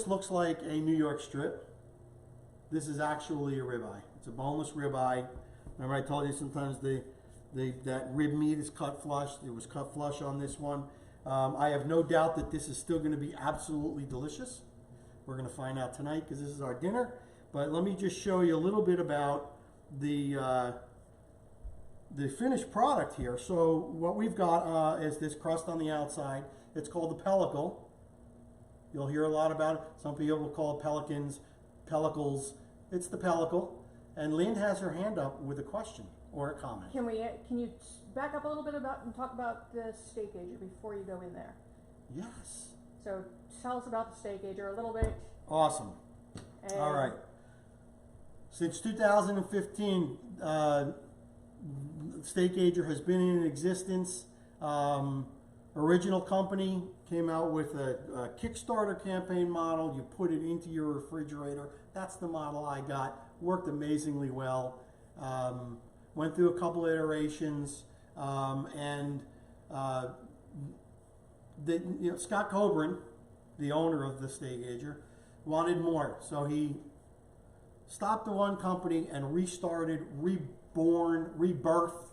this looks like a New York strip. This is actually a ribeye. It's a boneless ribeye. Remember I told you sometimes that rib meat is cut flush. It was cut flush on this one. I have no doubt that this is still going to be absolutely delicious. We're going to find out tonight because this is our dinner. But let me just show you a little bit about the finished product here. So what we've got is this crust on the outside. It's called the pellicle. You'll hear a lot about it. Some people will call it pelicans, pellicles. It's the pellicle. And Lynn has her hand up with a question or a comment. Can you back up a little bit and talk about the Steakager before you go in there? Yes. So tell us about the Steakager a little bit. Awesome. And all right. Since 2015, Steakager has been in existence. Original company came out with a Kickstarter campaign model. You put it into your refrigerator. That's the model I got. Worked amazingly well. Went through a couple iterations, Scott Coburn, the owner of the Steakager, wanted more, so he stopped the one company and restarted, rebirthed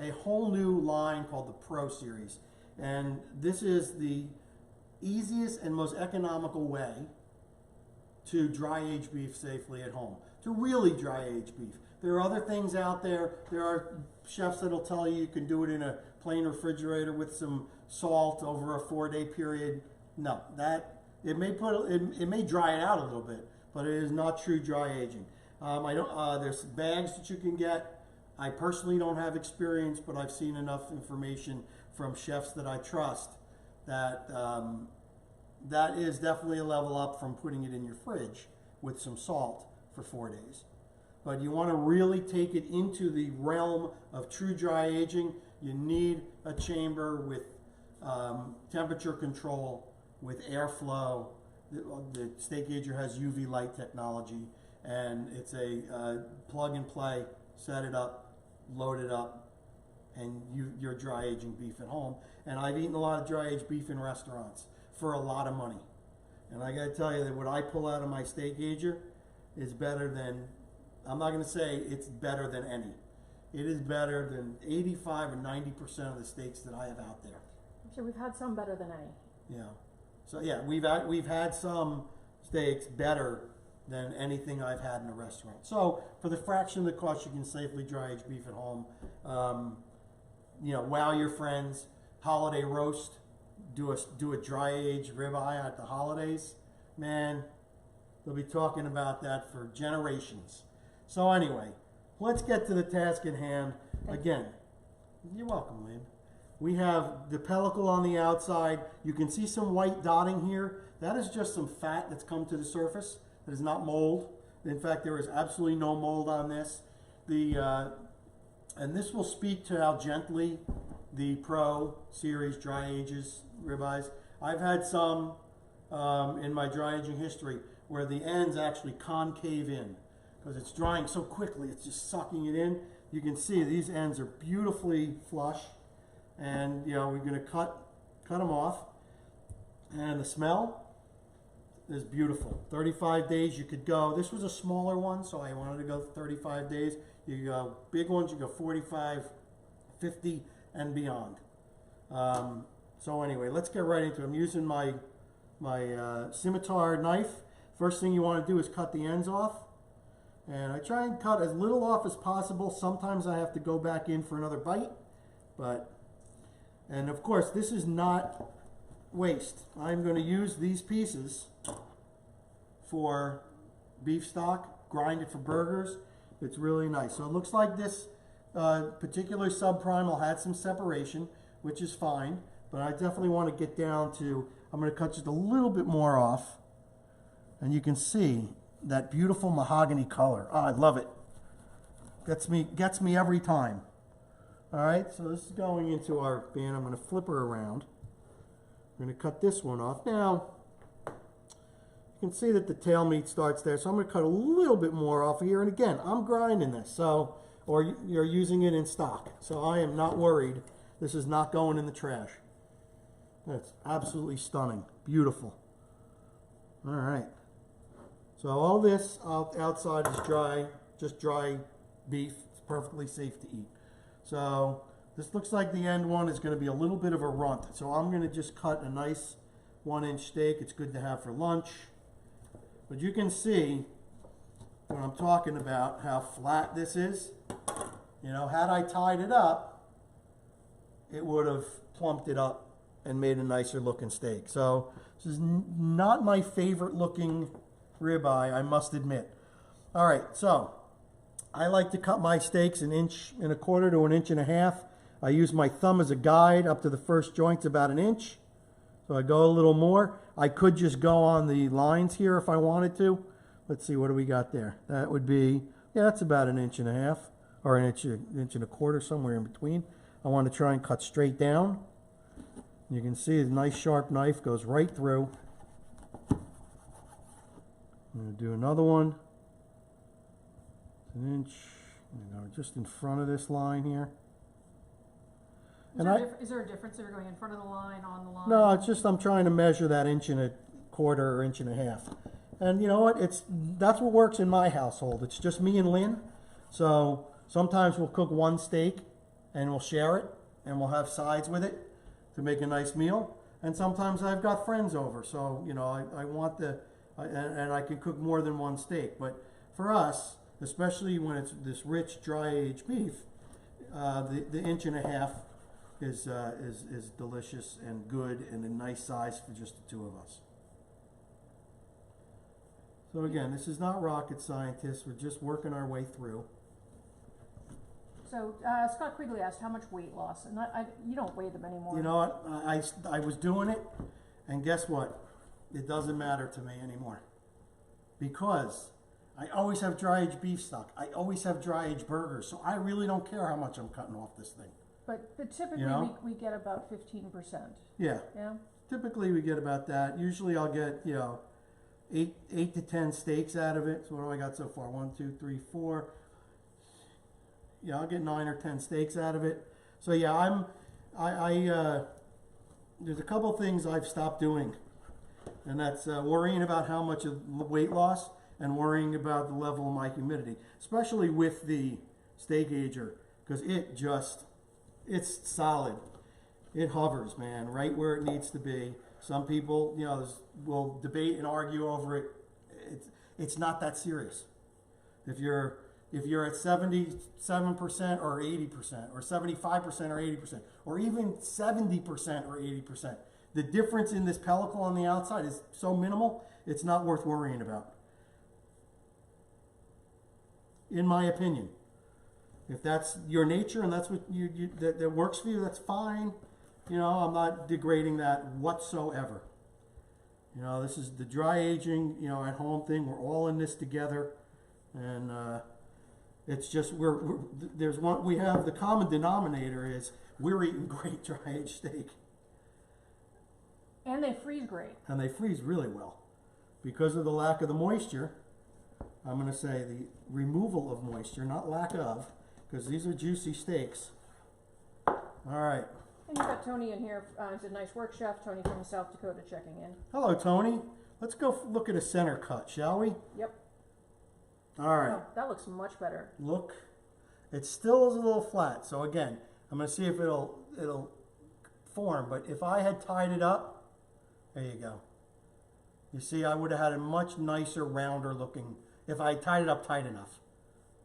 a whole new line called the Pro Series. And this is the easiest and most economical way to dry age beef safely at home, to really dry age beef. There are other things out there. There are chefs that'll tell you can do it in a plain refrigerator with some salt over a 4-day period. No, it may dry it out a little bit, but it is not true dry aging. There's bags that you can get. I personally don't have experience, but I've seen enough information from chefs that I trust that that is definitely a level up from putting it in your fridge with some salt for 4 days. But you want to really take it into the realm of true dry aging, you need a chamber with temperature control, with airflow. The Steakager has UV light technology, and it's a plug and play, set it up, load it up, and you're dry aging beef at home. And I've eaten a lot of dry aged beef in restaurants for a lot of money. And I gotta tell you that what I pull out of my Steakager is better than, I'm not gonna say it's better than any. It is better than 85 or 90% of the steaks that I have out there. So we've had some better than any. Yeah. So yeah, we've had some steaks better than anything I've had in a restaurant. So for the fraction of the cost, you can safely dry age beef at home. Wow your friends. Holiday roast. Do a dry age ribeye at the holidays. Man, they'll be talking about that for generations. So anyway, let's get to the task at hand. Again, you're welcome, Lynn. We have the pellicle on the outside. You can see some white dotting here. That is just some fat that's come to the surface. That is not mold. In fact, there is absolutely no mold on this. And this will speak to how gently the Pro Series dry ages ribeyes. I've had some in my dry aging history where the ends actually concave in because it's drying so quickly. It's just sucking it in. You can see these ends are beautifully flush, and we're going to cut them off. And the smell is beautiful. 35 days you could go. This was a smaller one, so I wanted to go 35 days. You go big ones, you go 45, 50, and beyond. So anyway, let's get right into it. I'm using my scimitar knife. First thing you want to do is cut the ends off. And I try and cut as little off as possible. Sometimes I have to go back in for another bite. And of course, this is not waste. I'm going to use these pieces for beef stock, grind it for burgers. It's really nice. So it looks like this particular subprimal had some separation, which is fine, but I definitely want to get down to, I'm going to cut just a little bit more off, and you can see that beautiful mahogany color. Oh, I love it. Gets me every time. All right, so this is going into our pan. I'm going to flip her around. I'm going to cut this one off. Now, you can see that the tail meat starts there, so I'm going to cut a little bit more off here. And again, I'm grinding this, so, or you're using it in stock. So I am not worried. This is not going in the trash. That's absolutely stunning. Beautiful. All right. So all this outside is dry, just dry beef. It's perfectly safe to eat. So this looks like the end one is going to be a little bit of a runt. So I'm going to just cut a nice 1-inch steak. It's good to have for lunch. But you can see what I'm talking about, how flat this is. You know, had I tied it up, it would have plumped it up and made a nicer looking steak. So this is not my favorite looking ribeye, I must admit. All right, so I like to cut my steaks 1.25 inches to 1.5 inches. I use my thumb as a guide. Up to the first joint's about 1 inch. So I go a little more. I could just go on the lines here if I wanted to. Let's see, what do we got there? That would be, yeah, that's about 1.5 inches, or 1.25 inches, somewhere in between. I want to try and cut straight down. You can see a nice sharp knife goes right through. I'm going to do another one. 1 inch, just in front of this line here. Is there a difference if you're going in front of the line, on the line? No, it's just I'm trying to measure that 1.25 inches or 1.5 inches. And you know what? That's what works in my household. It's just me and Lynn. So sometimes we'll cook one steak and we'll share it and we'll have sides with it to make a nice meal. And sometimes I've got friends over, so you know I want and I can cook more than one steak. But for us, especially when it's this rich dry aged beef, the 1.5 inches is delicious and good and a nice size for just the two of us. So again, this is not rocket scientists. We're just working our way through. So Scott Quigley asked how much weight loss, and you don't weigh them anymore. You know what? I was doing it, and guess what? It doesn't matter to me anymore because I always have dry aged beef stock. I always have dry aged burgers, so I really don't care how much I'm cutting off this thing. But typically we get about 15%. Yeah. Yeah. Typically we get about that. Usually I'll get 8 to 10 steaks out of it. So what do I got so far? 1, 2, 3, 4. Yeah, I'll get 9 or 10 steaks out of it. So yeah, there's a couple things I've stopped doing, and that's worrying about how much of weight loss and worrying about the level of my humidity, especially with the Steakager, because it's solid. It hovers, man, right where it needs to be. Some people, will debate and argue over it. It's not that serious. If you're at 77% or 80%, or 75% or 80%, or even 70% or 80%, the difference in this pellicle on the outside is so minimal, it's not worth worrying about. In my opinion. If that's your nature and that's what that works for you, that's fine. I'm not degrading that whatsoever. This is the dry aging, at home thing. We're all in this together, and it's just we have the common denominator is we're eating great dry aged steak. And they freeze great. And they freeze really well, because of the lack of the moisture. I'm going to say the removal of moisture, not lack of. Because these are juicy steaks. All right. And you've got Tony in here. It's a nice work chef. Tony from South Dakota checking in. Hello, Tony. Let's go look at a center cut, shall we? Yep. All right. Oh, that looks much better. Look. It still is a little flat. So again, I'm going to see if it'll form. But if I had tied it up, there you go. You see, I would have had a much nicer, rounder looking, if I tied it up tight enough.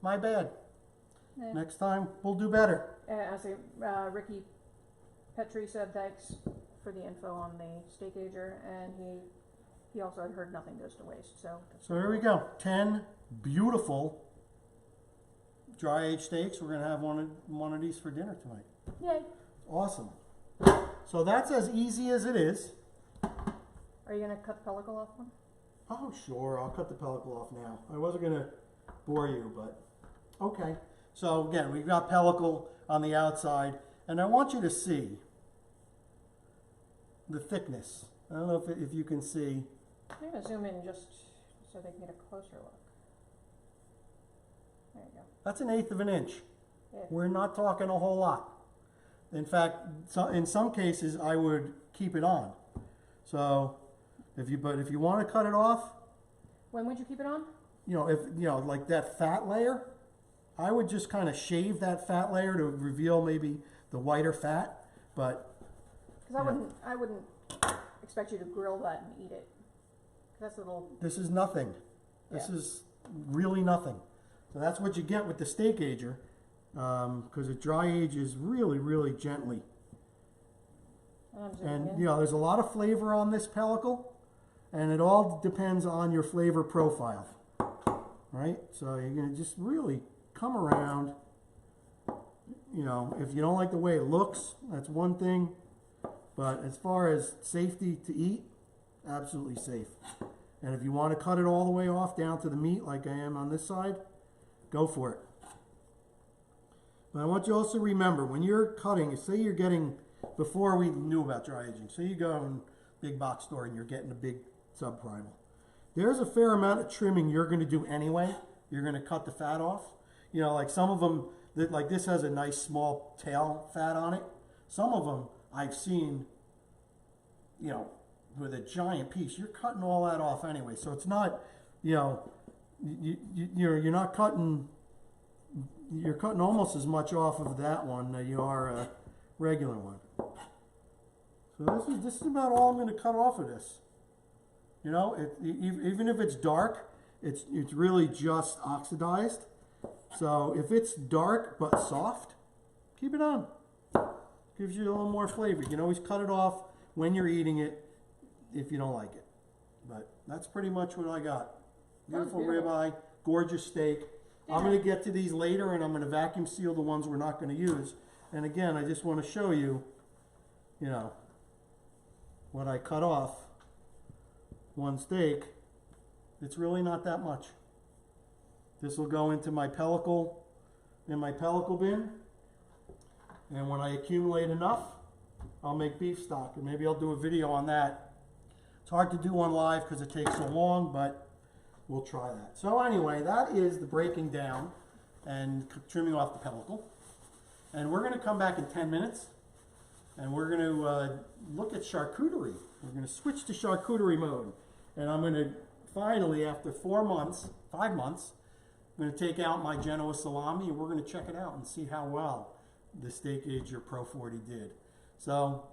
My bad. Next time, we'll do better. Ricky Petrie said thanks for the info on the Steakager, and he also had heard nothing goes to waste. So here we go. 10 beautiful dry aged steaks. We're gonna have one of these for dinner tonight. Yay! Awesome. So that's as easy as it is. Are you gonna cut the pellicle off one? Oh sure, I'll cut the pellicle off now. I wasn't gonna bore you, but okay. So again, we've got pellicle on the outside, and I want you to see the thickness. I don't know if you can see. I'm going to zoom in just so they can get a closer look. There you go. That's 1/8 of an inch. Yeah. We're not talking a whole lot. In fact, in some cases, I would keep it on. So, if you want to cut it off, When would you keep it on? You know, if, you know, like that fat layer, I would just kind of shave that fat layer to reveal maybe the whiter fat, but. Because I wouldn't expect you to grill that and eat it. That's a little. This is nothing. This is really nothing. So that's what you get with the Steakager, because it dry ages really, really gently. And you know, there's a lot of flavor on this pellicle, and it all depends on your flavor profile, right? So you're gonna just really come around. You know, if you don't like the way it looks, that's one thing. But as far as safety to eat, absolutely safe. And if you want to cut it all the way off down to the meat like I am on this side, go for it. But I want you also to remember, when you're cutting, say you're getting, before we knew about dry aging, so you go in a big box store and you're getting a big subprimal. There's a fair amount of trimming you're going to do anyway. You're going to cut the fat off. You know, like some of them, like this has a nice small tail fat on it. Some of them I've seen, you know, with a giant piece. You're cutting all that off anyway. So it's not, you know, you're not cutting, you're cutting almost as much off of that one that you are a regular one. So this is about all I'm going to cut off of this. You know, even if it's dark, it's really just oxidized. So if it's dark but soft, keep it on. Gives you a little more flavor. You can always cut it off when you're eating it if you don't like it. But that's pretty much what I got. Beautiful ribeye, gorgeous steak. Yeah. I'm going to get to these later, and I'm going to vacuum seal the ones we're not going to use. And again, I just want to show you, you know, what I cut off. One steak. It's really not that much. This will go into my pellicle, in my pellicle bin. And when I accumulate enough, I'll make beef stock. And maybe I'll do a video on that. It's hard to do one live because it takes so long, but we'll try that. So anyway, that is the breaking down and trimming off the pellicle. And we're going to come back in 10 minutes. And we're going to look at charcuterie. We're going to switch to charcuterie mode. And I'm going to finally, after 5 months, I'm going to take out my Genoa salami, and we're going to check it out and see how well the Steakager Pro 40 did. So